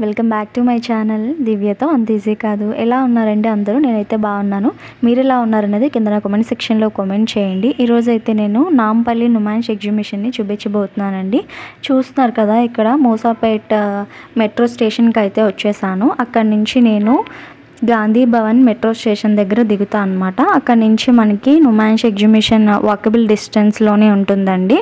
Welcome back to my channel దివ్యతో అంత easy కాదు. ఎలా ఉన్నారండి అందరూ? నేనైతే బాగున్నాను. మీరు ఎలా ఉన్నారనేది కింద కామెంట్ సెక్షన్లో కామెంట్ చేయండి. ఈరోజు అయితే నేను నాంపల్లి నుమాన్స్ ఎగ్జిబిషన్ని చూపించబోతున్నానండి. చూస్తున్నారు కదా, ఇక్కడ మూసాపేట్ మెట్రో స్టేషన్కి అయితే వచ్చేసాను. అక్కడి నుంచి నేను గాంధీ భవన్ మెట్రో స్టేషన్ దగ్గర దిగుతా అనమాట. అక్కడి నుంచి మనకి నుమాన్స్ ఎగ్జిబిషన్ వాకబుల్ డిస్టెన్స్లోనే ఉంటుందండి.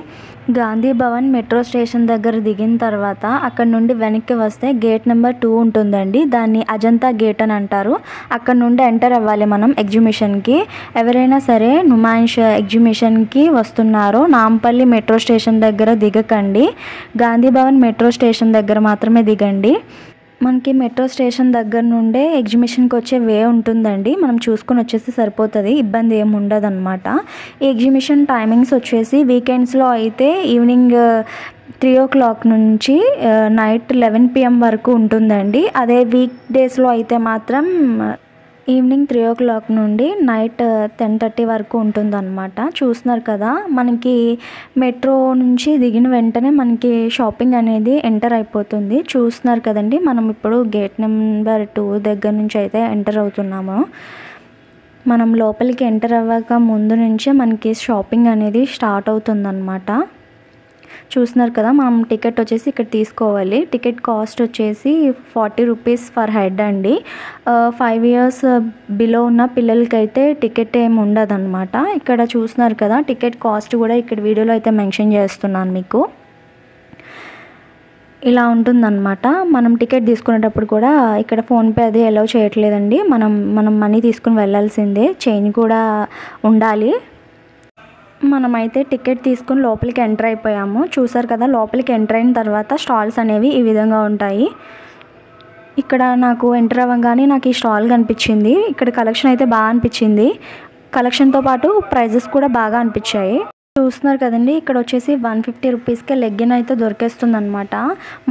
గాంధీ భవన్ మెట్రో స్టేషన్ దగ్గర దిగిన తర్వాత అక్కడ నుండి వెనక్కి వస్తే గేట్ నెంబర్ 2 ఉంటుందండి. దాన్ని అజంతా గేట్ అని అంటారు. అక్కడ నుండి ఎంటర్ అవ్వాలి మనం ఎగ్జిబిషన్కి. ఎవరైనా సరే నుమాన్స్ ఎగ్జిబిషన్కి వస్తున్నారో నాంపల్లి మెట్రో స్టేషన్ దగ్గర దిగకండి. గాంధీ భవన్ మెట్రో స్టేషన్ దగ్గర మాత్రమే దిగండి. మనకి మెట్రో స్టేషన్ దగ్గర నుండే ఎగ్జిబిషన్కి వచ్చే వే ఉంటుందండి. మనం చూసుకొని వచ్చేసి సరిపోతుంది, ఇబ్బంది ఏమి ఉండదు అనమాట. ఈ ఎగ్జిబిషన్ టైమింగ్స్ వచ్చేసి వీకెండ్స్లో అయితే ఈవినింగ్ 3 o'clock నుంచి నైట్ 11 PM వరకు ఉంటుందండి. అదే వీక్ డేస్లో అయితే మాత్రం ఈవినింగ్ 3 o'clock నుండి నైట్ 10:30 వరకు ఉంటుందన్నమాట. చూస్తున్నారు కదా, మనకి మెట్రో నుంచి దిగిన వెంటనే మనకి షాపింగ్ అనేది ఎంటర్ అయిపోతుంది. చూస్తున్నారు కదండి, మనం ఇప్పుడు గేట్ నెంబర్ 2 దగ్గర నుంచి అయితే ఎంటర్ అవుతున్నాము. మనం లోపలికి ఎంటర్ అవ్వక ముందు నుంచే మనకి షాపింగ్ అనేది స్టార్ట్ అవుతుందన్నమాట. చూస్తున్నారు కదా, మనం టికెట్ వచ్చేసి ఇక్కడ తీసుకోవాలి. టికెట్ కాస్ట్ వచ్చేసి 40 rupees ఫర్ హెడ్ అండి. 5 years బిలో ఉన్న పిల్లలకైతే టికెట్ ఏమి ఉండదు అనమాట. ఇక్కడ చూస్తున్నారు కదా, టికెట్ కాస్ట్ కూడా ఇక్కడ వీడియోలో అయితే మెన్షన్ చేస్తున్నాను మీకు. ఇలా ఉంటుందన్నమాట. మనం టికెట్ తీసుకునేటప్పుడు కూడా ఇక్కడ ఫోన్పే అది అలౌ చేయట్లేదండి. మనం మనీ తీసుకుని వెళ్ళాల్సిందే. చేంజ్ కూడా ఉండాలి. మనమైతే టికెట్ తీసుకుని లోపలికి ఎంటర్ అయిపోయాము. చూసారు కదా, లోపలికి ఎంటర్ అయిన తర్వాత స్టాల్స్ అనేవి ఈ విధంగా ఉంటాయి. ఇక్కడ నాకు ఎంటర్ అవ్వగానే నాకు ఈ స్టాల్ కనిపించింది. ఇక్కడ కలెక్షన్ అయితే బాగా అనిపించింది. కలెక్షన్తో పాటు ప్రైజెస్ కూడా బాగా అనిపించాయి. చూస్తున్నారు కదండి, ఇక్కడ వచ్చేసి 150 రూపీస్కే లెగ్గిన్ అయితే దొరికేస్తుంది అనమాట.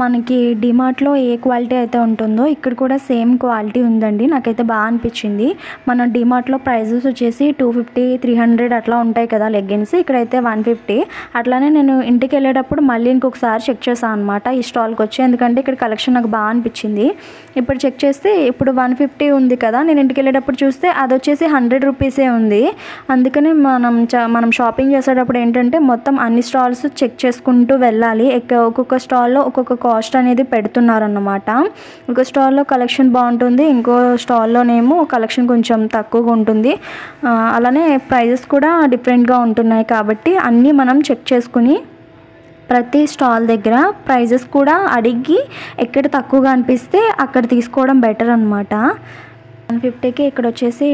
మనకి డిమార్ట్లో ఏ క్వాలిటీ అయితే ఉంటుందో ఇక్కడ కూడా సేమ్ క్వాలిటీ ఉందండి. నాకైతే బాగా అనిపించింది. మన డిమార్ట్లో ప్రైజెస్ వచ్చేసి 250, 300 అట్లా ఉంటాయి కదా లెగ్గిన్స్. ఇక్కడైతే 150. అట్లానే నేను ఇంటికి వెళ్ళేటప్పుడు మళ్ళీ ఇంకొకసారి చెక్ చేశాను అనమాట ఈ స్టాల్కి వచ్చి, ఎందుకంటే ఇక్కడ కలెక్షన్ నాకు బాగా అనిపించింది. ఇప్పుడు చెక్ చేస్తే ఇప్పుడు 150 ఉంది కదా, నేను ఇంటికి వెళ్ళేటప్పుడు చూస్తే అది వచ్చేసి 100 రూపీసే ఉంది. అందుకని మనం షాపింగ్ చేసేటప్పుడు ఏంటంటే మొత్తం అన్ని స్టాల్స్ చెక్ చేసుకుంటూ వెళ్ళాలి. ఒక్కొక్క స్టాల్లో ఒక్కొక్క కాస్ట్ అనేది పెడుతున్నారన్నమాట. ఒక స్టాల్లో కలెక్షన్ బాగుంటుంది, ఇంకో స్టాల్లోనేమో కలెక్షన్ కొంచెం తక్కువగా ఉంటుంది. అలానే ప్రైజెస్ కూడా డిఫరెంట్గా ఉంటున్నాయి. కాబట్టి అన్నీ మనం చెక్ చేసుకుని ప్రతి స్టాల్ దగ్గర ప్రైజెస్ కూడా అడిగి ఎక్కడ తక్కువగా అనిపిస్తే అక్కడ తీసుకోవడం బెటర్ అనమాట. 150కి ఇక్కడ వచ్చేసి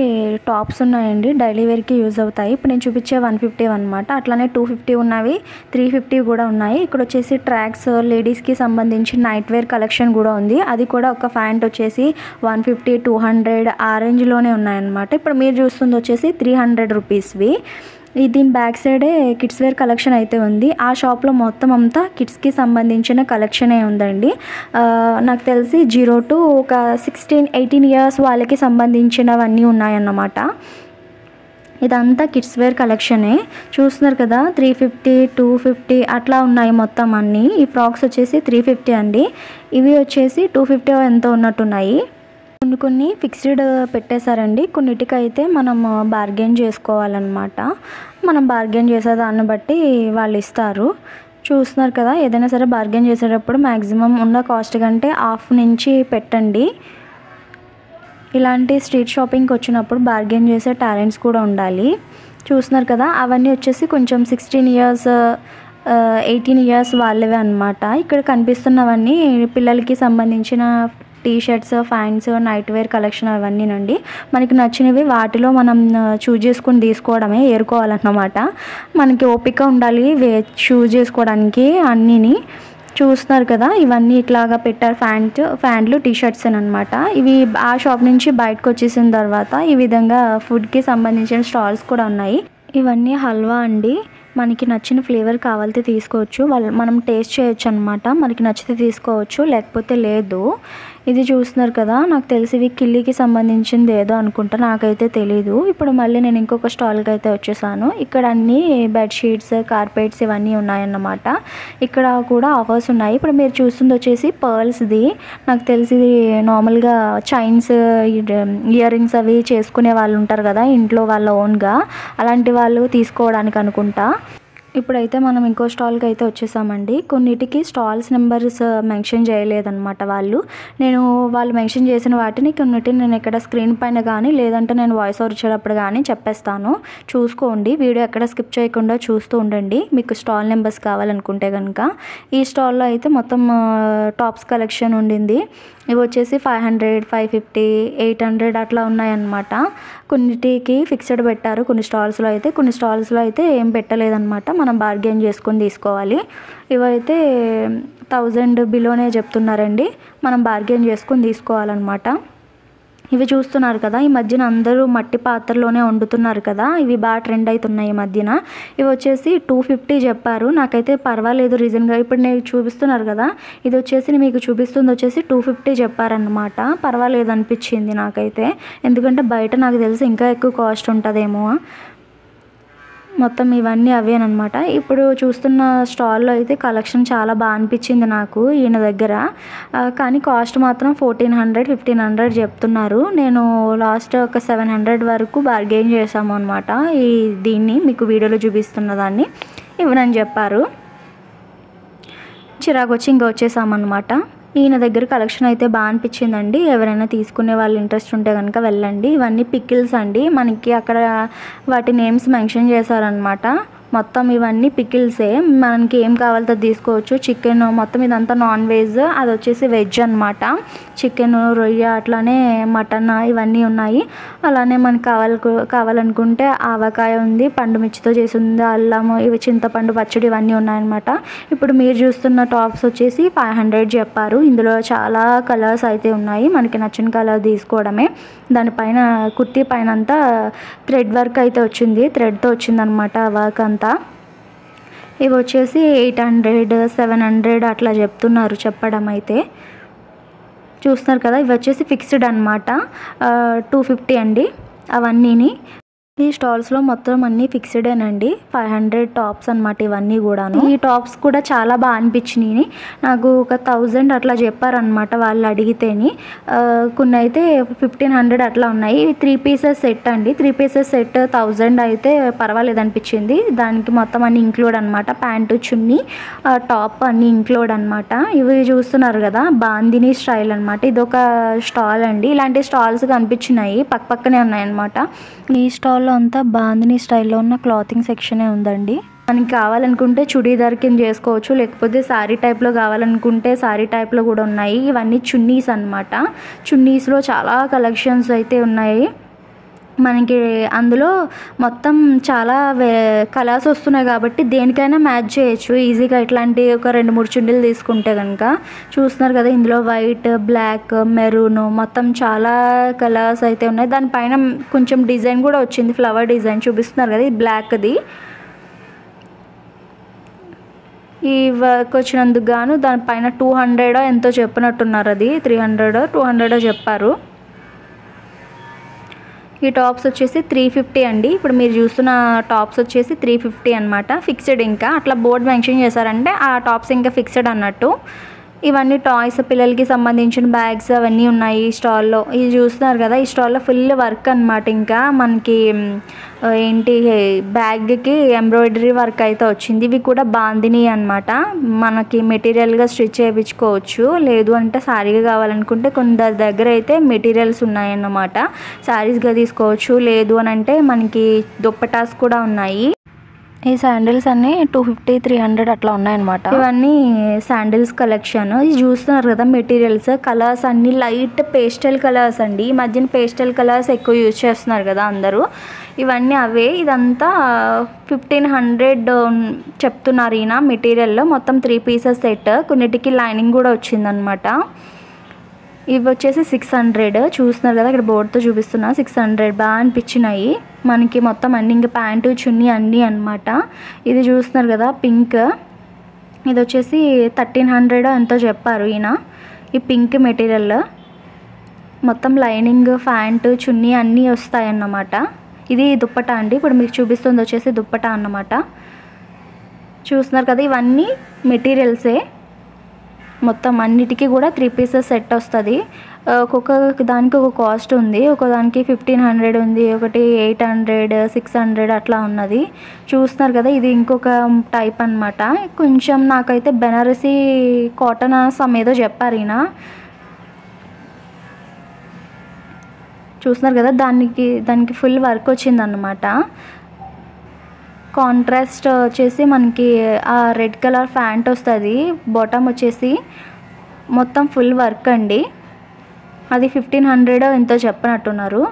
టాప్స్ ఉన్నాయండి, డైలీ వేర్కి యూజ్ అవుతాయి. ఇప్పుడు నేను చూపించే 150 అనమాట. అట్లానే 250 ఉన్నవి, 350 కూడా ఉన్నాయి. ఇక్కడ వచ్చేసి ట్రాక్స్ లేడీస్కి సంబంధించి నైట్ వేర్ కలెక్షన్ కూడా ఉంది. అది కూడా ఒక ప్యాంట్ వచ్చేసి 150, 200 ఆ రేంజ్లోనే ఉన్నాయన్నమాట. ఇప్పుడు మీరు చూస్తుంది వచ్చేసి 300 రూపీస్వి. దీని బ్యాక్ సైడే కిడ్స్ వేర్ కలెక్షన్ అయితే ఉంది. ఆ షాప్లో మొత్తం అంతా కిడ్స్కి సంబంధించిన కలెక్షనే ఉందండి. నాకు తెలిసి 0 to 16, 18 years వాళ్ళకి సంబంధించినవన్నీ ఉన్నాయన్నమాట. ఇదంతా కిడ్స్ వేర్ కలెక్షనే. చూస్తున్నారు కదా, 350, 250 అట్లా ఉన్నాయి మొత్తం అన్నీ. ఈ ఫ్రాక్స్ వచ్చేసి 350 అండి. ఇవి వచ్చేసి 250 ఎంతో ఉన్నట్టున్నాయి. కొన్ని ఫిక్స్డ్ పెట్టేశారండి. కొన్నిటికైతే మనం బార్గెన్ చేసుకోవాలన్నమాట. మనం బార్గెన్ చేసేదాన్ని బట్టి వాళ్ళు ఇస్తారు. చూస్తున్నారు కదా, ఏదైనా సరే బార్గెన్ చేసేటప్పుడు మ్యాక్సిమం ఉన్న కాస్ట్ కంటే హాఫ్ నుంచి పెట్టండి. ఇలాంటి స్ట్రీట్ షాపింగ్కి వచ్చినప్పుడు బార్గెన్ చేసే టాలెంట్స్ కూడా ఉండాలి. చూస్తున్నారు కదా, అవన్నీ వచ్చేసి కొంచెం 16 years, 18 years వాళ్ళవే అనమాట. ఇక్కడ కనిపిస్తున్నవన్నీ పిల్లలకి సంబంధించిన T shirts, pants, night wear collection అవన్నీనండి. మనకి నచ్చినవి వాటిలో మనం చూజ్ చేసుకుని తీసుకోవడమే, ఏరుకోవాలన్నమాట. మనకి ఓపిక ఉండాలి చూజ్ చేసుకోవడానికి అన్నీని. చూస్తున్నారు కదా, ఇవన్నీ ఇట్లాగా పెట్టారు. ప్యాంట్లు, టీ-షర్ట్స్ అనమాట. ఇవి ఆ షాప్ నుంచి బయటకు వచ్చేసిన తర్వాత ఈ విధంగా ఫుడ్కి సంబంధించిన స్టాల్స్ కూడా ఉన్నాయి. ఇవన్నీ హల్వా అండి. మనకి నచ్చిన ఫ్లేవర్ కావాలితే తీసుకోవచ్చు. మనం టేస్ట్ చేయొచ్చు అనమాట. మనకి నచ్చితే తీసుకోవచ్చు, లేకపోతే లేదు. ఇది చూస్తున్నారు కదా, నాకు తెలిసి ఇవి కిల్లీకి సంబంధించింది ఏదో అనుకుంటా, నాకైతే తెలీదు. ఇప్పుడు మళ్ళీ నేను ఇంకొక స్టాల్కి అయితే వచ్చేసాను. ఇక్కడ అన్నీ బెడ్షీట్స్, కార్పెట్స్ ఇవన్నీ ఉన్నాయన్నమాట. ఇక్కడ కూడా ఆఫర్స్ ఉన్నాయి. ఇప్పుడు మీరు చూస్తుంది వచ్చేసి పర్ల్స్ది. నాకు తెలిసి ఇది నార్మల్గా చైన్స్, ఇయర్ రింగ్స్ అవి చేసుకునే వాళ్ళు ఉంటారు కదా ఇంట్లో వాళ్ళ ఓన్గా, అలాంటి వాళ్ళు తీసుకోవడానికి అనుకుంటా. ఇప్పుడైతే మనం ఇంకో స్టాల్కి అయితే వచ్చేసామండి. కొన్నిటికి స్టాల్స్ నెంబర్స్ మెన్షన్ చేయలేదన్నమాట వాళ్ళు మెన్షన్ చేసిన వాటిని కొన్నిటిని నేను ఇక్కడ స్క్రీన్ పైన కానీ లేదంటే నేను వాయిస్ ఓవర్ ఇచ్చేటప్పుడు కానీ చెప్పేస్తాను, చూసుకోండి. వీడియో ఎక్కడ స్కిప్ చేయకుండా చూస్తూ ఉండండి మీకు స్టాల్ నెంబర్స్ కావాలనుకుంటే కనుక. ఈ స్టాల్లో అయితే మొత్తం టాప్స్ కలెక్షన్ ఉండింది. ఇవి వచ్చేసి 500, 550, 800 అట్లా ఉన్నాయన్నమాట. కొన్నిటికి ఫిక్స్డ్ పెట్టారు కొన్ని స్టాల్స్లో అయితే ఏం పెట్టలేదన్నమాట. మనం బార్గెన్ చేసుకొని తీసుకోవాలి. ఇవైతే 1000 బిలోనే చెప్తున్నారండి, మనం బార్గెన్ చేసుకొని తీసుకోవాలన్నమాట. ఇవి చూస్తున్నారు కదా, ఈ మధ్యన అందరూ మట్టి పాత్రలోనే వండుతున్నారు కదా, ఇవి బాగా ట్రెండ్ అవుతున్నాయి ఈ మధ్యన. ఇవి వచ్చేసి 250 చెప్పారు. నాకైతే పర్వాలేదు రీజన్గా. ఇప్పుడు నేను చూపిస్తున్నారు కదా, ఇది వచ్చేసి మీకు చూపిస్తుంది వచ్చేసి 250 చెప్పారనమాట. పర్వాలేదు అనిపించింది నాకైతే, ఎందుకంటే బయట నాకు తెలిసి ఇంకా ఎక్కువ కాస్ట్ ఉంటుందేమో. మొత్తం ఇవన్నీ అవేనమాట. ఇప్పుడు చూస్తున్న స్టాల్లో అయితే కలెక్షన్ చాలా బాగా అనిపించింది నాకు ఈయన దగ్గర. కానీ కాస్ట్ మాత్రం 1400, 1500 చెప్తున్నారు. నేను లాస్ట్ ఒక 700 వరకు బార్గెయిన్ చేసాము అనమాట. దీన్ని మీకు వీడియోలో చూపిస్తున్న దాన్ని ఇవ్వనని చెప్పారు. చిరాకు వచ్చి ఇంకా వచ్చేసామన్నమాట. ఈయన దగ్గర కలెక్షన్ అయితే బాగా అనిపించిందండి. ఎవరైనా తీసుకునే వాళ్ళు ఇంట్రెస్ట్ ఉంటే కనుక వెళ్ళండి. ఇవన్నీ పికిల్స్ అండి, మనకి అక్కడ వాటి నేమ్స్ మెన్షన్ చేశారనమాట. మొత్తం ఇవన్నీ పికిల్సే, మనకి ఏం కావాలో తీసుకోవచ్చు. చికెన్ మొత్తం ఇదంతా నాన్ వెజ్, అది వచ్చేసి వెజ్ అనమాట. చికెన్, రొయ్య, అట్లానే మటన్ ఇవన్నీ ఉన్నాయి. అలానే మనకు కావాలనుకుంటే ఆవకాయ ఉంది, పండు మిర్చితో చేసి ఉంది, అల్లము, ఇవి చింతపండు పచ్చడి ఇవన్నీ ఉన్నాయన్నమాట. ఇప్పుడు మీరు చూస్తున్న టాప్స్ వచ్చేసి 500 చెప్పారు. ఇందులో చాలా కలర్స్ అయితే ఉన్నాయి, మనకి నచ్చిన కలర్ తీసుకోవడమే. దానిపైన కుర్తీ పైన అంతా థ్రెడ్ వర్క్ అయితే వచ్చింది, థ్రెడ్తో వచ్చిందనమాట వర్క్ అంతా. ఇవి వచ్చేసి 800, 700 అట్లా చెప్తున్నారు చెప్పడం అయితే. చూస్తున్నారు కదా, ఇవి వచ్చేసి ఫిక్స్డ్ అనమాట. 250 అండి అవన్నీని. ఈ స్టాల్స్లో మొత్తం అన్నీ ఫిక్స్డేనండి. 500 టాప్స్ అనమాట ఇవన్నీ కూడాను. ఈ టాప్స్ కూడా చాలా బాగా అనిపించినాయి నాకు. ఒక 1000 అట్లా చెప్పారనమాట వాళ్ళు అడిగితేని. కొన్ని అయితే 1500 అట్లా ఉన్నాయి. 3 పీసెస్ సెట్ అండి. 3 పీసెస్ సెట్ 1000 అయితే పర్వాలేదు అనిపించింది. దానికి మొత్తం అన్నీ ఇంక్లూడ్ అనమాట. ప్యాంటు, చున్నీ, టాప్ అన్నీ ఇంక్లూడ్ అనమాట. ఇవి చూస్తున్నారు కదా, బాందిని స్టైల్ అనమాట. ఇదొక స్టాల్ అండి. ఇలాంటి స్టాల్స్ కనిపించినాయి, పక్కనే ఉన్నాయన్నమాట. ఈ స్టాల్ అంతా బాందిని స్టైల్లో ఉన్న క్లాతింగ్ సెక్షనే ఉందండి. మనకి కావాలనుకుంటే చుడీదార్ కింద చేసుకోవచ్చు, లేకపోతే శారీ టైప్లో కావాలనుకుంటే శారీ టైప్లో కూడా ఉన్నాయి. ఇవన్నీ చున్నీస్ అనమాట. చున్నీస్లో చాలా కలెక్షన్స్ అయితే ఉన్నాయి మనకి. అందులో మొత్తం చాలా కలర్స్ వస్తున్నాయి కాబట్టి దేనికైనా మ్యాచ్ చేయొచ్చు ఈజీగా. ఇట్లాంటి ఒక 2-3 చున్నీలు తీసుకుంటే కనుక. చూస్తున్నారు కదా, ఇందులో వైట్, బ్లాక్, మెరూన్ మొత్తం చాలా కలర్స్ అయితే ఉన్నాయి. దానిపైన కొంచెం డిజైన్ కూడా వచ్చింది, ఫ్లవర్ డిజైన్ చూపిస్తున్నారు కదా, ఇది బ్లాక్ది. ఈ వర్క్ వచ్చినందుకు గాను దానిపైన 200 ఎంతో చెప్పినట్టున్నారు, అది 300, 200 చెప్పారు. ఈ టాప్స్ వచ్చేసి 350 అండి. ఇప్పుడు మీరు చూస్తున్న టాప్స్ వచ్చేసి 350 అనమాట. ఫిక్స్డ్, ఇంకా అట్లా బోర్డ్ మెన్షన్ చేశారంటే ఆ టాప్స్ ఇంకా ఫిక్స్డ్ అన్నట్టు. ఇవన్నీ టాయ్స్, పిల్లలకి సంబంధించిన బ్యాగ్స్ అవన్నీ ఉన్నాయి ఈ స్టాల్లో. ఇది చూస్తున్నారు కదా, ఈ స్టాల్లో ఫుల్ వర్క్ అనమాట. ఇంకా మనకి బ్యాగ్కి ఎంబ్రాయిడరీ వర్క్ అయితే వచ్చింది. ఇవి కూడా బాందిని అనమాట. మనకి మెటీరియల్గా స్టిచ్ చేయించుకోవచ్చు, లేదు అంటే శారీగా కావాలనుకుంటే కొందరి దగ్గర అయితే మెటీరియల్స్ ఉన్నాయన్నమాట. శారీస్గా తీసుకోవచ్చు, లేదు అని అంటే మనకి దుప్పటాస్ కూడా ఉన్నాయి. ఈ శాండిల్స్ అన్నీ 250, 300 అట్లా ఉన్నాయన్నమాట. ఇవన్నీ శాండిల్స్ కలెక్షన్. ఇది చూస్తున్నారు కదా, మెటీరియల్స్, కలర్స్ అన్నీ లైట్ పేస్టల్ కలర్స్ అండి. ఈ మధ్యన పేస్టల్ కలర్స్ ఎక్కువ యూజ్ చేస్తున్నారు కదా అందరూ. ఇవన్నీ అవే. ఇదంతా 1500 చెప్తున్నారు ఈయన మెటీరియల్లో. మొత్తం 3 పీసెస్ సెట్, కొన్నిటికి లైనింగ్ కూడా వచ్చిందనమాట. ఇవి వచ్చేసి 600. చూస్తున్నారు కదా, ఇక్కడ బోర్డుతో చూపిస్తున్నా. 600 బాగా అనిపించినాయి మనకి. మొత్తం అన్ని ఇంకా ప్యాంటు, చున్నీ అన్నీ అనమాట. ఇది చూస్తున్నారు కదా, పింక్. ఇది వచ్చేసి 1300 ఎంతో చెప్పారు ఈయన. ఈ పింక్ మెటీరియల్ మొత్తం లైనింగ్, ప్యాంటు, చున్నీ అన్నీ వస్తాయన్నమాట. ఇది దుప్పటా అండి. ఇప్పుడు మీకు చూపిస్తుంది వచ్చేసి దుప్పటా అన్నమాట. చూస్తున్నారు కదా, ఇవన్నీ మెటీరియల్సే. మొత్తం అన్నిటికీ కూడా 3 పీసెస్ సెట్ వస్తుంది. ఒక్కొక్క దానికి ఒక కాస్ట్ ఉంది. ఒకదానికి 1500 ఉంది, ఒకటి 800, 600 అట్లా ఉన్నది. చూస్తున్నారు కదా, ఇది ఇంకొక టైప్ అన్నమాట. కొంచెం నాకైతే బెనారసీ కాటన్ ఏదో చెప్పారు ఈయన. చూస్తున్నారు కదా, దానికి ఫుల్ వర్క్ వచ్చిందన్నమాట. కాంట్రాస్ట్ వచ్చేసి మనకి ఆ రెడ్ కలర్ ప్యాంట్ వస్తుంది. బాటమ్ వచ్చేసి మొత్తం ఫుల్ వర్క్ అండి. అది 1500 ఎంతో చెప్పనట్టున్నారు.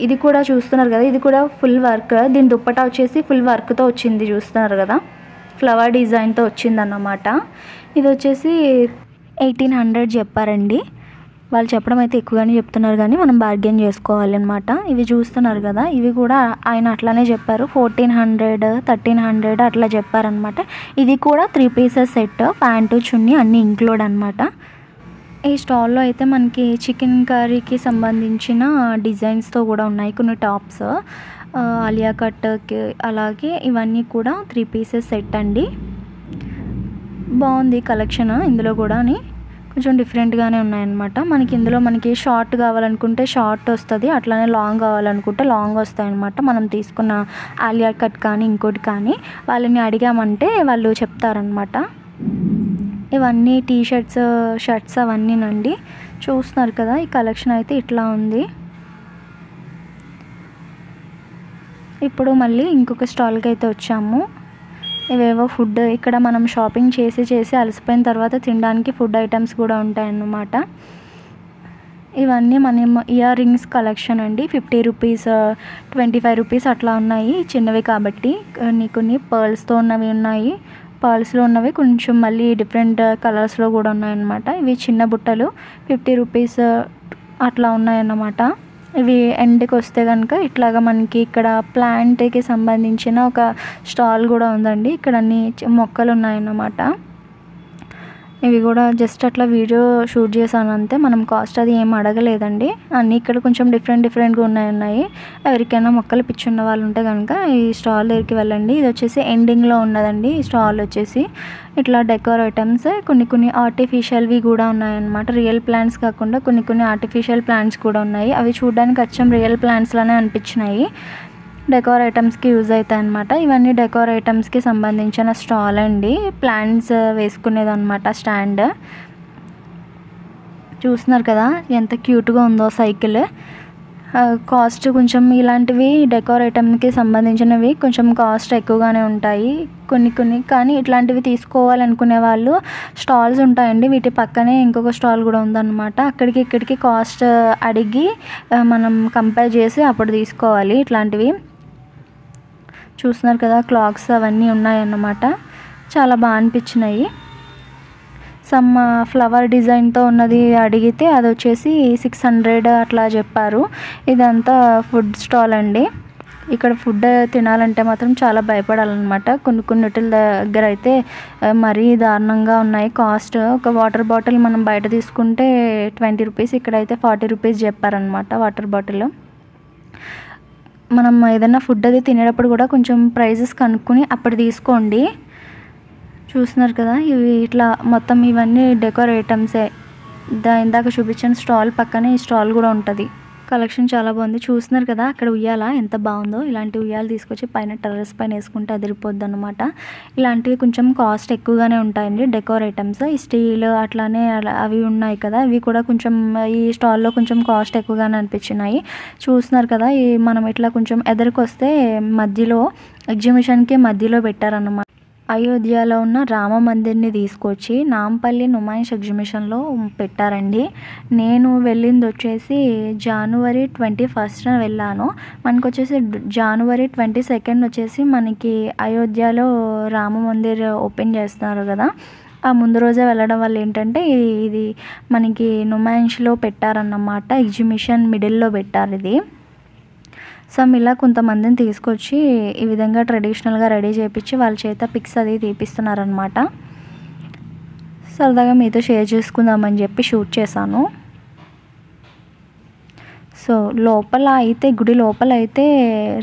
ఇది కూడా చూస్తున్నారు కదా, ఇది కూడా ఫుల్ వర్క్. దీని దుప్పటా వచ్చేసి ఫుల్ వర్క్తో వచ్చింది. చూస్తున్నారు కదా, ఫ్లవర్ డిజైన్తో వచ్చిందన్నమాట. ఇది వచ్చేసి 1800 చెప్పారండి. వాళ్ళు చెప్పడం అయితే ఎక్కువగానే చెప్తున్నారు, కానీ మనం బార్గెన్ చేసుకోవాలన్నమాట. ఇవి చూస్తున్నారు కదా, ఇవి కూడా ఆయన అట్లానే చెప్పారు. 1400, 1300 అట్లా చెప్పారనమాట. ఇది కూడా 3 పీసెస్ సెట్, ప్యాంటు, చున్నీ అన్నీ ఇంక్లూడ్ అనమాట. ఈ స్టాల్లో అయితే మనకి చికెన్ కర్రీకి సంబంధించిన డిజైన్స్తో కూడా ఉన్నాయి కొన్ని టాప్స్, ఆలియా కట్కి. అలాగే ఇవన్నీ కూడా 3 పీసెస్ సెట్ అండి. బాగుంది కలెక్షన్. ఇందులో కూడా కొంచెం డిఫరెంట్గానే ఉన్నాయన్నమాట. మనకి షార్ట్ కావాలనుకుంటే షార్ట్ వస్తుంది, అట్లానే లాంగ్ కావాలనుకుంటే లాంగ్ వస్తాయి అన్నమాట. మనం తీసుకున్న ఆలియా కట్ కానీ ఇంకోటి కానీ వాళ్ళని అడిగామంటే వాళ్ళు చెప్తారనమాట. ఇవన్నీ టీషర్ట్స్, షర్ట్స్ అవన్నీనండి. చూస్తున్నారు కదా, ఈ కలెక్షన్ అయితే ఇట్లా ఉంది. ఇప్పుడు మళ్ళీ ఇంకొక స్టాల్కి అయితే వచ్చాము. ఇవేవో ఫుడ్, ఇక్కడ మనం షాపింగ్ చేసి అలసిపోయిన తర్వాత తినడానికి ఫుడ్ ఐటమ్స్ కూడా ఉంటాయన్నమాట. ఇవన్నీ మనం ఇయర్ రింగ్స్ కలెక్షన్ అండి. 50 రూపీస్, 25 రూపీస్ అట్లా ఉన్నాయి, చిన్నవి కాబట్టి. కొన్ని పర్ల్స్తో ఉన్నవి ఉన్నాయి, పర్ల్స్లో ఉన్నవి కొంచెం మళ్ళీ డిఫరెంట్ కలర్స్లో కూడా ఉన్నాయన్నమాట. ఇవి చిన్న బుట్టలు 50 రూపీస్ అట్లా ఉన్నాయన్నమాట. ఇవి ఎండ్కి వస్తే కనుక ఇట్లాగా మనకి ఇక్కడ ప్లాంట్కి సంబంధించిన ఒక స్టాల్ కూడా ఉందండి. ఇక్కడ అన్ని మొక్కలు ఉన్నాయన్నమాట. ఇవి కూడా జస్ట్ అట్లా వీడియో షూట్ చేశాను అంతే. మనం కాస్ట్ అది ఏం అడగలేదండి. అన్నీ ఇక్కడ కొంచెం డిఫరెంట్గా ఉన్నాయి. ఎవరికైనా మొక్కలు పిచ్చున్న వాళ్ళు ఉంటే కనుక ఈ స్టాల్ దగ్గరికి వెళ్ళండి. ఇది వచ్చేసి ఎండింగ్లో ఉన్నదండి. ఈ స్టాల్ వచ్చేసి ఇట్లా డెకోర్ ఐటమ్స్, కొన్ని ఆర్టిఫిషియల్వి కూడా ఉన్నాయన్నమాట. రియల్ ప్లాంట్స్ కాకుండా కొన్ని ఆర్టిఫిషియల్ ప్లాంట్స్ కూడా ఉన్నాయి. అవి చూడడానికి అచ్చం రియల్ ప్లాంట్స్లానే అనిపించినాయి. డెకోర్ ఐటమ్స్కి యూజ్ అవుతాయి అన్నమాట. ఇవన్నీ డెకోర్ ఐటమ్స్కి సంబంధించిన స్టాల్ అండి. ప్లాంట్స్ వేసుకునేది అనమాట స్టాండ్. చూస్తున్నారు కదా ఎంత క్యూట్గా ఉందో సైకిల్. కాస్ట్ కొంచెం ఇలాంటివి డెకోర్ ఐటమ్కి సంబంధించినవి కొంచెం కాస్ట్ ఎక్కువగానే ఉంటాయి కొన్ని. కానీ ఇట్లాంటివి తీసుకోవాలనుకునే వాళ్ళు స్టాల్స్ ఉంటాయండి. వీటి పక్కనే ఇంకొక స్టాల్ కూడా ఉందన్నమాట. ఇక్కడికి కాస్ట్ అడిగి మనం కంపేర్ చేసి అప్పుడు తీసుకోవాలి ఇట్లాంటివి. చూస్తున్నారు కదా, క్లాక్స్ అవన్నీ ఉన్నాయన్నమాట. చాలా బాగా అనిపించినాయి. సమ్ ఫ్లవర్ డిజైన్తో ఉన్నది అడిగితే అది వచ్చేసి 600 అట్లా చెప్పారు. ఇదంతా ఫుడ్ స్టాల్ అండి. ఇక్కడ ఫుడ్ తినాలంటే మాత్రం చాలా భయపడాలన్నమాట. కొన్నిటిల దగ్గర అయితే మరీ దారుణంగా ఉన్నాయి కాస్ట్. ఒక వాటర్ బాటిల్ మనం బయట తీసుకుంటే 20 రూపీస్, ఇక్కడైతే 40 రూపీస్ చెప్పారనమాట వాటర్ బాటిల్. మనం ఏదైనా ఫుడ్ అది తినేటప్పుడు కూడా కొంచెం ప్రైజెస్ కనుక్కొని అప్పుడు తీసుకోండి. చూస్తున్నారు కదా, ఇవి ఇట్లా మొత్తం ఇవన్నీ డెకోర్ ఐటమ్సే. ఇందాక చూపించిన స్టాల్ పక్కనే ఈ స్టాల్ కూడా ఉంటుంది. కలెక్షన్ చాలా బాగుంది. చూస్తున్నారు కదా, అక్కడ ఉయ్యాల ఎంత బాగుందో. ఇలాంటి ఉయ్యాలు తీసుకొచ్చి పైన టెర్రస్ పైన వేసుకుంటే అదిరిపోద్ది అనమాట. ఇలాంటివి కొంచెం కాస్ట్ ఎక్కువగానే ఉంటాయండి డెకోర్ ఐటమ్స్. ఈ స్టీల్ అట్లానే అవి ఉన్నాయి కదా, ఇవి కూడా కొంచెం ఈ స్టాల్లో కొంచెం కాస్ట్ ఎక్కువగానే అనిపించినాయి. చూస్తున్నారు కదా, మనం ఇట్లా కొంచెం ఎదురుకు వస్తే మధ్యలో ఎగ్జిబిషన్కి మధ్యలో పెట్టారన్నమాట. అయోధ్యలో ఉన్న రామ మందిర్ని తీసుకొచ్చి నాంపల్లి నుమాయిష్ ఎగ్జిబిషన్లో పెట్టారండి. నేను వెళ్ళింది వచ్చేసి జనవరి 21st వెళ్ళాను. మనకు వచ్చేసి జనవరి 22nd వచ్చేసి మనకి అయోధ్యలో రామ మందిర్ ఓపెన్ చేస్తున్నారు కదా, ఆ ముందు రోజే వెళ్ళడం వల్ల ఏంటంటే ఇది మనకి నుమాయిష్లో పెట్టారన్నమాట. ఎగ్జిబిషన్ మిడిల్లో పెట్టారు ఇది. సమ్ ఇలా కొంతమందిని తీసుకొచ్చి ఈ విధంగా ట్రెడిషనల్గా రెడీ చేయించి వాళ్ళ చేత పిక్స్ అది తీపిస్తున్నారనమాట. సరదాగా మీతో షేర్ చేసుకుందామని చెప్పి షూట్ చేశాను. సో లోపల అయితే గుడి లోపల అయితే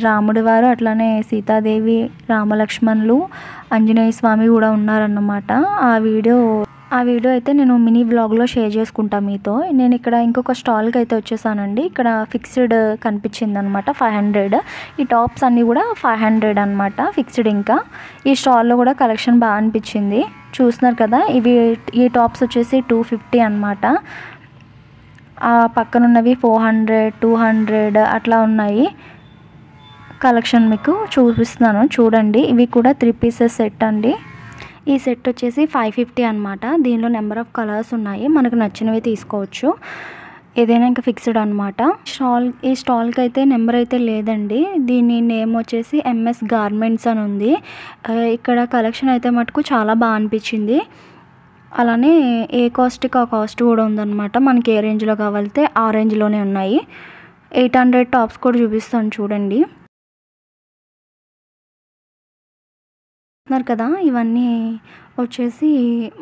రాముడి వారు అట్లానే సీతాదేవి, రామలక్ష్మణులు, ఆంజనేయ స్వామి కూడా ఉన్నారన్నమాట. ఆ వీడియో అయితే నేను మినీ వ్లాగ్లో షేర్ చేసుకుంటాను మీతో. నేను ఇక్కడ ఇంకొక స్టాల్కి అయితే వచ్చేసానండి. ఇక్కడ ఫిక్స్డ్ కనిపించింది అనమాట 500. ఈ టాప్స్ అన్నీ కూడా 500 అనమాట ఫిక్స్డ్. ఇంకా ఈ స్టాల్లో కూడా కలెక్షన్ బాగా అనిపించింది. చూస్తున్నారు కదా, ఈ టాప్స్ వచ్చేసి 250 అనమాట. ఆ పక్కన ఉన్నవి 400, 200 అట్లా ఉన్నాయి. కలెక్షన్ మీకు చూపిస్తున్నాను చూడండి. ఇవి కూడా 3 పీసెస్ సెట్ అండి. ఈ సెట్ వచ్చేసి 550 అనమాట. దీనిలో నెంబర్ ఆఫ్ కలర్స్ ఉన్నాయి, మనకు నచ్చినవి తీసుకోవచ్చు. ఏదైనా ఇంకా ఫిక్స్డ్ అనమాట. ఈ స్టాల్కి అయితే నెంబర్ అయితే లేదండి. దీని నేమ్ వచ్చేసి ఎంఎస్ గార్మెంట్స్ అని ఉంది. ఇక్కడ కలెక్షన్ అయితే మటుకు చాలా బాగా అనిపించింది. అలానే ఏ కాస్ట్కి ఆ కాస్ట్ కూడా ఉందన్నమాట. మనకి ఏ రేంజ్లో కావాలితే ఆ రేంజ్లోనే ఉన్నాయి. 800 టాప్స్ కూడా చూపిస్తాను చూడండి. చూస్తున్నారు కదా, ఇవన్నీ వచ్చేసి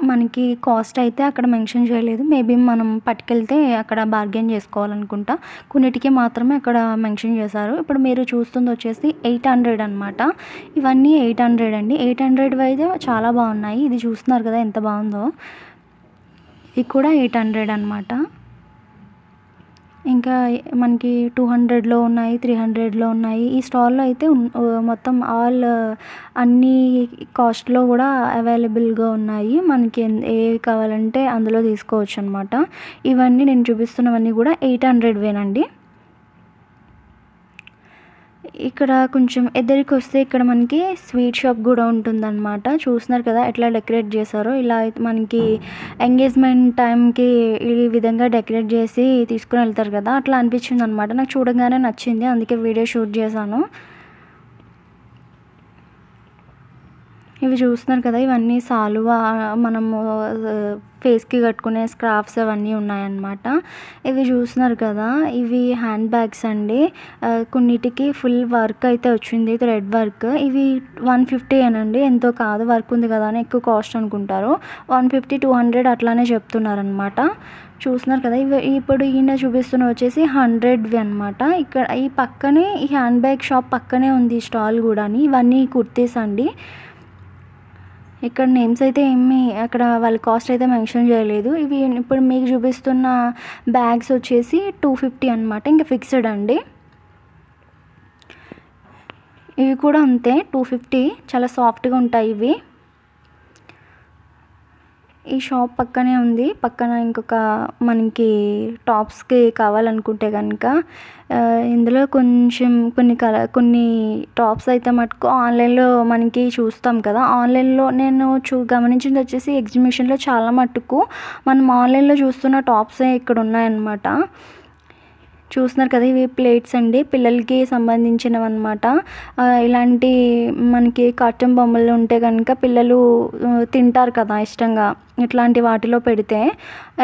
మనకి కాస్ట్ అయితే అక్కడ మెన్షన్ చేయలేదు. మేబీ మనం పట్టుకెళ్తే అక్కడ బార్గెన్ చేసుకోవాలనుకుంటా. కొన్నిటికి మాత్రమే అక్కడ మెన్షన్ చేశారు. ఇప్పుడు మీరు చూస్తుంది వచ్చేసి 800 అనమాట. ఇవన్నీ 800 అండి. 800 అయితే చాలా బాగున్నాయి. ఇది చూస్తున్నారు కదా ఎంత బాగుందో. ఇది కూడా 800 అనమాట. ఇంకా మనకి 200లో ఉన్నాయి, 300లో ఉన్నాయి. ఈ స్టాల్లో అయితే మొత్తం అన్ని కాస్ట్లో కూడా అవైలబుల్గా ఉన్నాయి. మనకి ఏవి కావాలంటే అందులో తీసుకోవచ్చు అనమాట. ఇవన్నీ నేను చూపిస్తున్నవన్నీ కూడా 800వేనండి. ఇక్కడ కొంచెం ఎదురుకి వస్తే ఇక్కడ మనకి స్వీట్ షాప్ కూడా ఉంటుందన్నమాట. చూస్తున్నారు కదా ఎట్లా డెకరేట్ చేశారో. ఇలా మనకి ఎంగేజ్మెంట్ టైంకి ఈ విధంగా డెకరేట్ చేసి తీసుకుని వెళ్తారు కదా, అట్లా అనిపించింది అనమాట. నాకు చూడగానే నచ్చింది, అందుకే వీడియో షూట్ చేశాను. ఇవి చూస్తున్నారు కదా, ఇవన్నీ సాలువా మనము ఫేస్కి కట్టుకునే స్క్రాఫ్స్ అవన్నీ ఉన్నాయన్నమాట. ఇవి చూస్తున్నారు కదా, ఇవి హ్యాండ్ బ్యాగ్స్ అండి. కొన్నిటికి ఫుల్ వర్క్ అయితే వచ్చింది, థ్రెడ్ వర్క్. ఇవి 150 అనండి, ఎంతో కాదు, వర్క్ ఉంది కదా అని ఎక్కువ కాస్ట్ అనుకుంటారు. 150, 200 అట్లానే చెప్తున్నారనమాట. చూస్తున్నారు కదా, ఇప్పుడు ఈయన చూపిస్తున్న వచ్చేసి 100వి అనమాట. ఇక్కడ ఈ పక్కనే ఈ హ్యాండ్ బ్యాగ్ షాప్ పక్కనే ఉంది స్టాల్ కూడా. ఇవన్నీ కుర్తీస్ అండి. ఇక్కడ నేమ్స్ అయితే ఏమి అక్కడ వాళ్ళ కాస్ట్ అయితే మెన్షన్ చేయలేదు. ఇవి ఇప్పుడు మీకు చూపిస్తున్న బ్యాగ్స్ వచ్చేసి 250 అనమాట, ఇంకా ఫిక్స్డ్ అండి. ఇవి కూడా అంతే 250, చాలా సాఫ్ట్గా ఉంటాయి ఇవి. ఈ షాప్ పక్కనే ఉంది. పక్కన ఇంకొక మనకి టాప్స్కి కావాలనుకుంటే కనుక ఇందులో కొంచెం కొన్ని టాప్స్ అయితే మటుకు ఆన్లైన్లో మనకి చూస్తాం కదా. ఆన్లైన్లో నేను గమనించింది వచ్చేసి ఎగ్జిబిషన్లో చాలా మటుకు మనం ఆన్లైన్లో చూస్తున్న టాప్సే ఇక్కడ ఉన్నాయన్నమాట. చూస్తున్నారు కదా, ఇవి ప్లేట్స్ అండి, పిల్లలకి సంబంధించినవి అనమాట. ఇలాంటి మనకి కార్టూన్ బొమ్మలు ఉంటే కనుక పిల్లలు తింటారు కదా ఇష్టంగా. ఇట్లాంటి వాటిలో పెడితే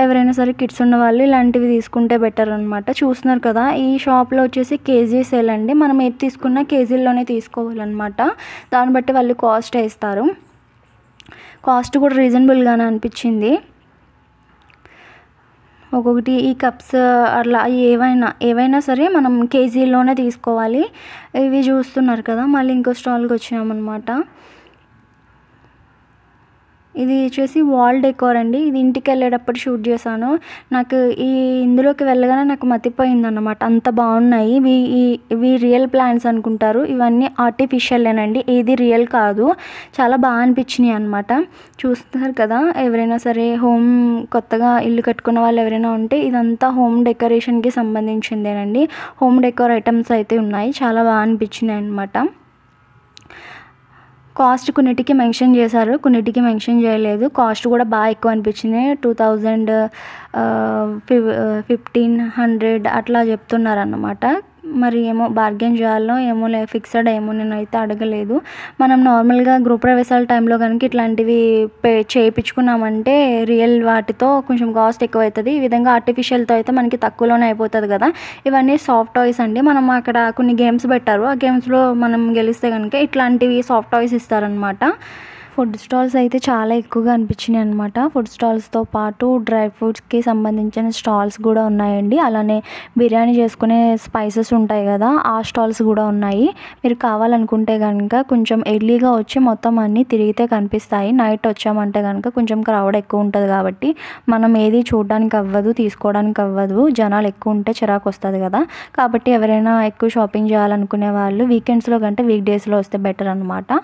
ఎవరైనా సరే కిడ్స్ ఉన్న వాళ్ళు ఇలాంటివి తీసుకుంటే బెటర్ అనమాట. చూస్తున్నారు కదా, ఈ షాప్లో వచ్చేసి కేజీ సేల్ అండి. మనం ఏది తీసుకున్నా కేజీల్లోనే తీసుకోవాలన్నమాట. దాన్ని బట్టి వాళ్ళు కాస్ట్ వేస్తారు. కాస్ట్ కూడా రీజనబుల్గానే అనిపించింది. ఒక్కొక్కటి ఈ కప్స్ అట్లా ఏవైనా సరే మనం కేజీలోనే తీసుకోవాలి. ఇవి చూస్తున్నారు కదా, మళ్ళీ ఇంకో స్టాల్కి వచ్చినామన్నమాట. ఇది వచ్చేసి వాల్ డెకోర్ అండి. ఇది ఇంటికి వెళ్ళేటప్పుడు షూట్ చేశాను. నాకు ఇందులోకి వెళ్ళగానే నాకు మతిపోయింది అన్నమాట, అంత బాగున్నాయి. ఇవి రియల్ ప్లాంట్స్ అనుకుంటారు, ఇవన్నీ ఆర్టిఫిషియలేనండి, ఏది రియల్ కాదు. చాలా బాగా అనిపించినాయి అనమాట. చూస్తున్నారు కదా, ఎవరైనా సరే కొత్తగా ఇల్లు కట్టుకున్న వాళ్ళు ఎవరైనా ఉంటే ఇదంతా హోమ్ డెకరేషన్కి సంబంధించిందేనండి. హోమ్ డెకోర్ ఐటమ్స్ అయితే ఉన్నాయి, చాలా బాగా అనిపించినాయి అనమాట. కాస్ట్ కొన్నిటికి మెన్షన్ చేశారు, కొన్నిటికి మెన్షన్ చేయలేదు. కాస్ట్ కూడా బాగా ఎక్కువ అనిపించింది. 2000, 1500 అట్లా చెప్తున్నారు అన్నమాట. మరి ఏమో బార్గెన్ చేయాలో ఏమో ఫిక్స్డ్ ఏమో నేనైతే అడగలేదు. మనం నార్మల్గా గృహప్రవేశాల టైంలో కనుక ఇట్లాంటివి చేయించుకున్నామంటే రియల్ వాటితో కొంచెం కాస్ట్ ఎక్కువ అవుతుంది. ఈ విధంగా ఆర్టిఫిషియల్తో అయితే మనకి తక్కువలోనే అయిపోతుంది కదా. ఇవన్నీ సాఫ్ట్ టాయ్స్ అండి. మనం అక్కడ కొన్ని గేమ్స్ పెట్టారు, ఆ గేమ్స్లో మనం గెలిస్తే కనుక ఇట్లాంటివి సాఫ్ట్ టాయ్స్ ఇస్తారనమాట. ఫుడ్ స్టాల్స్ అయితే చాలా ఎక్కువగా అనిపించినాయి అనమాట. ఫుడ్ స్టాల్స్తో పాటు డ్రై ఫ్రూట్స్కి సంబంధించిన స్టాల్స్ కూడా ఉన్నాయండి. అలానే బిర్యానీ చేసుకునే స్పైసెస్ ఉంటాయి కదా, ఆ స్టాల్స్ కూడా ఉన్నాయి. మీరు కావాలనుకుంటే కనుక కొంచెం ఎర్లీగా వచ్చి మొత్తం అన్నీ తిరిగితే కనిపిస్తాయి. నైట్ వచ్చామంటే కనుక కొంచెం క్రౌడ్ ఎక్కువ ఉంటుంది కాబట్టి మనం ఏది చూడడానికి అవ్వదు, తీసుకోవడానికి అవ్వదు. జనాలు ఎక్కువ ఉంటే చిరాకు వస్తుంది కదా. కాబట్టి ఎవరైనా ఎక్కువ షాపింగ్ చేయాలనుకునే వాళ్ళు వీకెండ్స్లో కంటే వీక్ డేస్లో వస్తే బెటర్ అనమాట.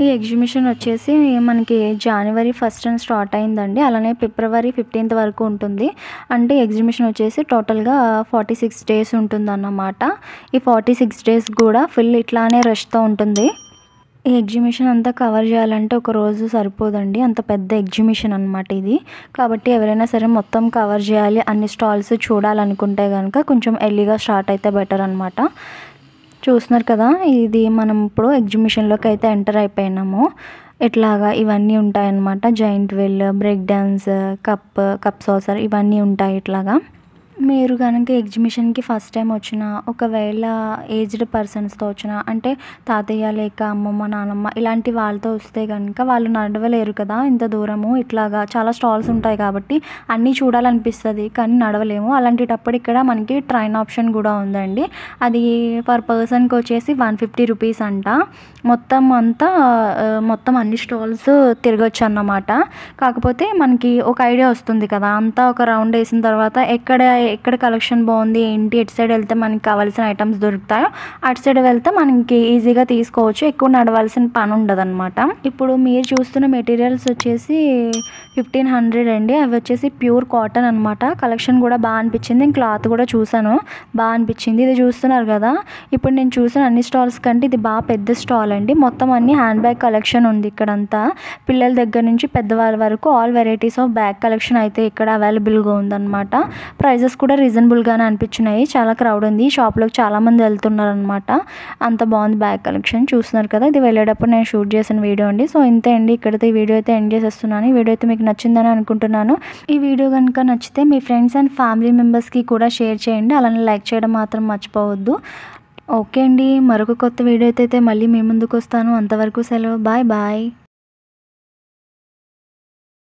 ఈ ఎగ్జిబిషన్ వచ్చేసి మనకి జనవరి 1 స్టార్ట్ అయిందండి. అలానే ఫిబ్రవరి 15 వరకు ఉంటుంది. అంటే ఎగ్జిబిషన్ వచ్చేసి టోటల్గా 46 డేస్ ఉంటుందన్నమాట. ఈ 46 డేస్ కూడా ఫుల్ ఇట్లానే రష్తో ఉంటుంది. ఈ ఎగ్జిబిషన్ అంతా కవర్ చేయాలంటే ఒక రోజు సరిపోదండి, అంత పెద్ద ఎగ్జిబిషన్ అనమాట ఇది. కాబట్టి ఎవరైనా సరే మొత్తం కవర్ చేయాలి, అన్ని స్టాల్స్ చూడాలనుకుంటే కనుక కొంచెం ఎర్లీగా స్టార్ట్ అయితే బెటర్ అనమాట. చూస్తున్నారు కదా, ఇది మనం ఇప్పుడు ఎగ్జిబిషన్లోకి అయితే ఎంటర్ అయిపోయినాము. ఇట్లాగా ఇవన్నీ ఉంటాయన్నమాట. Giant wheel, break dance, cup saucer ఇవన్నీ ఉంటాయి. ఇట్లాగా మీరు కనుక ఎగ్జిబిషన్కి ఫస్ట్ టైం వచ్చినా, ఒకవేళ ఏజ్డ్ పర్సన్స్తో వచ్చినా, అంటే తాతయ్య లేక అమ్మమ్మ నానమ్మ ఇలాంటి వాళ్ళతో వస్తే కనుక వాళ్ళు నడవలేరు కదా ఇంత దూరము. ఇట్లాగా చాలా స్టాల్స్ ఉంటాయి కాబట్టి అన్నీ చూడాలనిపిస్తుంది కానీ నడవలేము. అలాంటిటప్పుడు ఇక్కడ మనకి ట్రైన్ ఆప్షన్ కూడా ఉందండి. అది పర్ పర్సన్కి వచ్చేసి 150 రూపీస్ అంట. మొత్తం అన్ని స్టాల్స్ తిరగచ్చు అన్నమాట. కాకపోతే మనకి ఒక ఐడియా వస్తుంది కదా, అంతా ఒక రౌండ్ వేసిన తర్వాత ఎక్కడ కలెక్షన్ బాగుంది ఏంటి, ఎటు సైడ్ వెళ్తే మనకి కావాల్సిన ఐటమ్స్ దొరుకుతాయో అటు సైడ్ వెళ్తే మనకి ఈజీగా తీసుకోవచ్చు. ఎక్కువ నడవాల్సిన పని ఉండదు అనమాట. ఇప్పుడు మీరు చూస్తున్న మెటీరియల్స్ వచ్చేసి 1500 అండి. అవి వచ్చేసి ప్యూర్ కాటన్ అనమాట. కలెక్షన్ కూడా బాగా అనిపించింది. నేను క్లాత్ కూడా చూసాను, బాగా అనిపించింది. ఇది చూస్తున్నారు కదా, ఇప్పుడు నేను చూసిన అన్ని స్టాల్స్ కంటే ఇది బాగా పెద్ద స్టాల్ అండి. మొత్తం అన్ని హ్యాండ్ బ్యాగ్ కలెక్షన్ ఉంది ఇక్కడంతా. పిల్లల దగ్గర నుంచి పెద్దవాళ్ళ వరకు all varieties of bag collection అయితే ఇక్కడ అవైలబుల్గా ఉందన్నమాట. ప్రైజెస్ కూడా రీజనబుల్గానే అనిపించినాయి. చాలా క్రౌడ్ ఉంది, షాప్లోకి చాలామంది వెళ్తున్నారు అనమాట. అంత బాగుంది బ్యాగ్ కలెక్షన్. చూస్తున్నారు కదా, ఇది వెళ్ళేటప్పుడు నేను షూట్ చేసిన వీడియో అండి. సో ఇంతే అండి, ఇక్కడైతే ఈ వీడియో అయితే ఎండ్ చేసేస్తున్నాను. ఈ వీడియో అయితే మీకు నచ్చిందని అనుకుంటున్నాను. ఈ వీడియో కనుక నచ్చితే మీ ఫ్రెండ్స్ అండ్ ఫ్యామిలీ మెంబర్స్కి కూడా షేర్ చేయండి. అలానే లైక్ చేయడం మాత్రం మర్చిపోవద్దు. ఓకే అండి, మరొక కొత్త వీడియో అయితే మళ్ళీ మీ ముందుకు వస్తాను. అంతవరకు సెలవు, బాయ్ బాయ్.